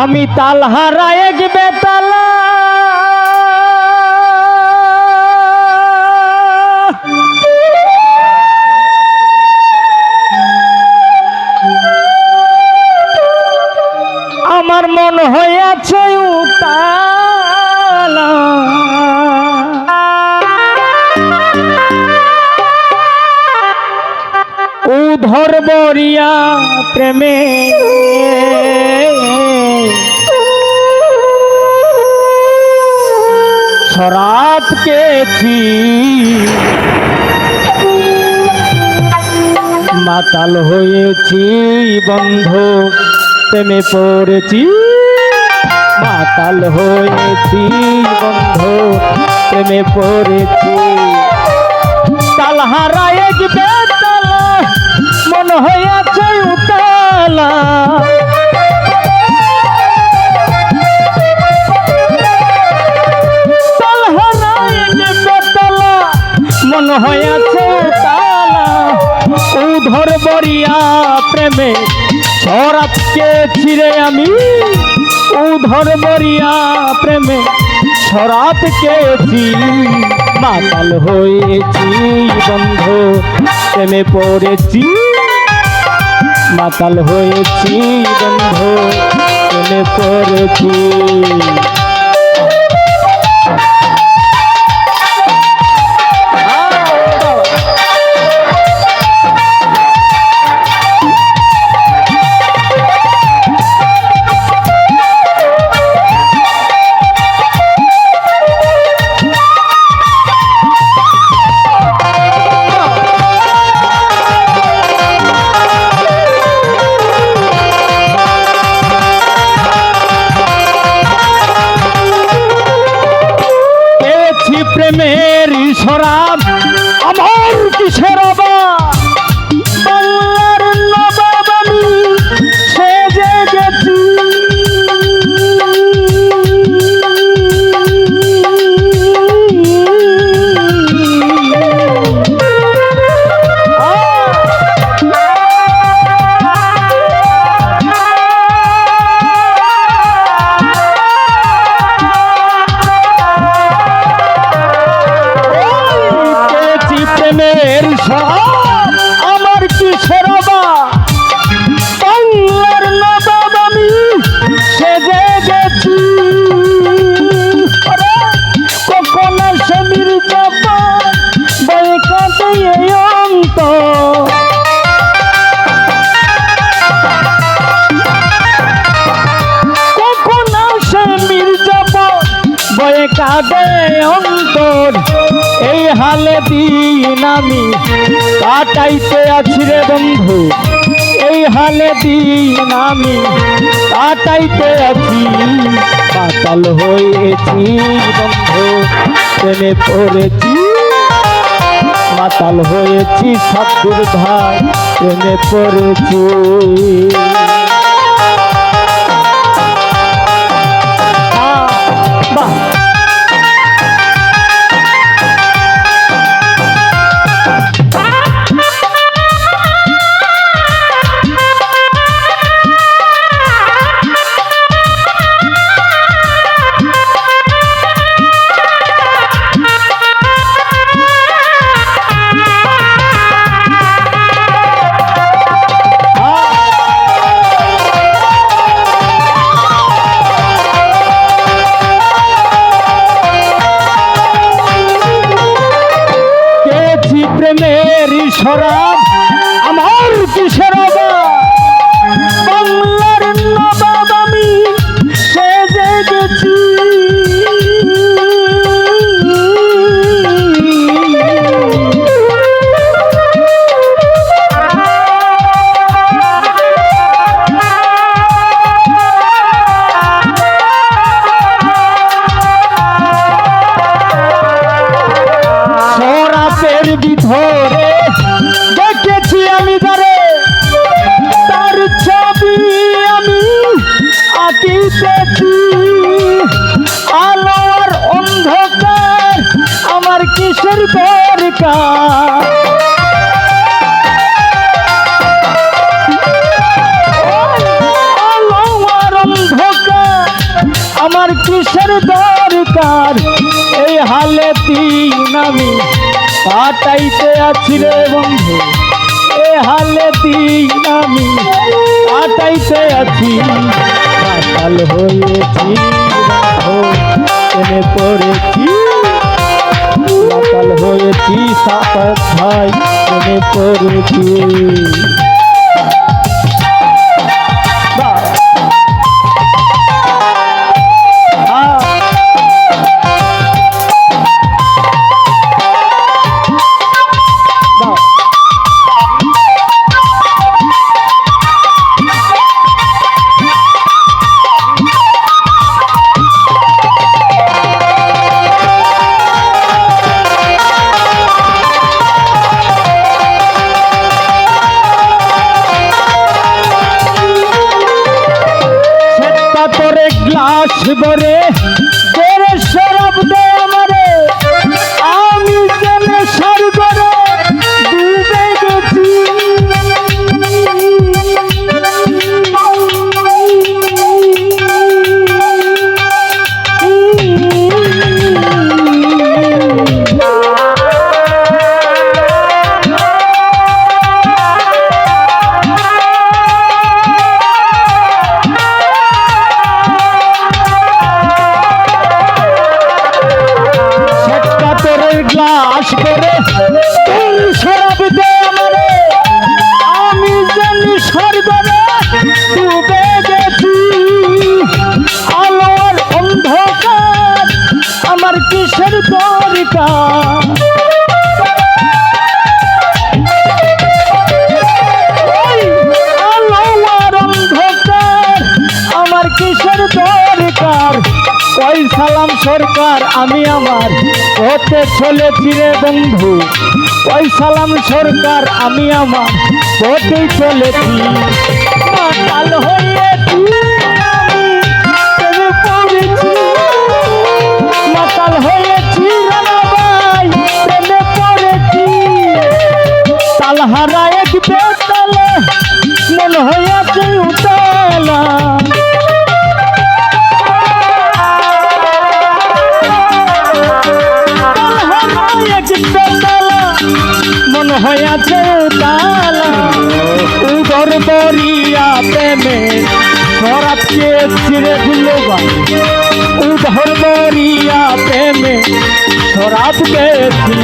আমি তালহারা এক বেতালা আমার মন হইয়াছে উতালা উধর বরিয়া প্রেমে শরাব কেছি মাতাল হয়েছি বন্ধু প্রেমে পড়েছি মাতাল হয়েছি বন্ধু প্রেমে পড়েছি তালহারা এক বেতালা মন হইয়াছে উতালা তালহারা এক বেতালা মন হইয়াছে উতালা উধর বরিয়া প্রেমে শরাবকে ছিঁড়ে আমি উধর বরিয়া প্রেমে শরাব খেয়েছি মাতাল হয়েছি বন্ধু প্রেমে পড়েছি মাতাল হয়েছি বন্ধু প্রেমে পড়েছি প্রেমের শরাব আমার কিসের বাংলার নবাব আমি সেজে গেছি প্রেমের শরাব আমার কিসের বাংলার নবাব আমি সেজে গেছি কখন আসে মির্জাফর বয়ে কাঁদে এই অন্তর কখন আসে মির্জাফর বয়ে কাঁদে অন্তর এই হালে দিন আমি কাটাইতে আছি রে বন্ধু এই হালে দিন আমি কাটাইতে আছি মাতাল হয়েছি বন্ধু প্রেমে পড়েছি মাতাল হয়েছি সাধুর ভাই প্রেমে পড়েছি বাহ প্রেমের শরাব আমার কিসের বাংলার নবাব আমি সেজে গেছি শরাবের ভিতরে দেখেছি আমি ধরে তার ছবি আমি আঁকিতেছি আলো আর অন্ধকার আমার কিসের দরকার আমার কিসের দরকার এই হালে তিন আমি কাটাইতে আছি রে বন্ধু এই হালে তিন আমি কাটাইতে আছি মাতাল হয়েছি প্রেমে পড়েছি মাতাল হয়েছি সাপাত ভাই প্রেমে পড়েছি গ্লাস ভরে তোরে শরাব দে আমারে আমি জেনে স্বর্গরে ডুবে গেছি গ্লাস করে তুই শরাব দে আমারে আমি জানি স্বর্গরে ডুবে গেছি আলোর অন্ধকার আমার কিসের দরকার আলোর অন্ধকার আমার কিসের দরকার ওই সালাম সরকার আমি আমার হতে চলেছি রে বন্ধু ওই সালাম সরকার আমি আমার হতেই চলেছি মাতাল হয়েছি আমি প্রেমে পড়েছি মাতাল হয়েছি রানা ভাই প্রেমে পড়েছি তালহারা এক বেতালে মন হয়েছে উতালা মন হয়েছে তালা উদর দরিয়া প্রেমে শরাব খেয়েছি রে দিলবাই উদর দরিয়া প্রেমে শরাব খেয়েছি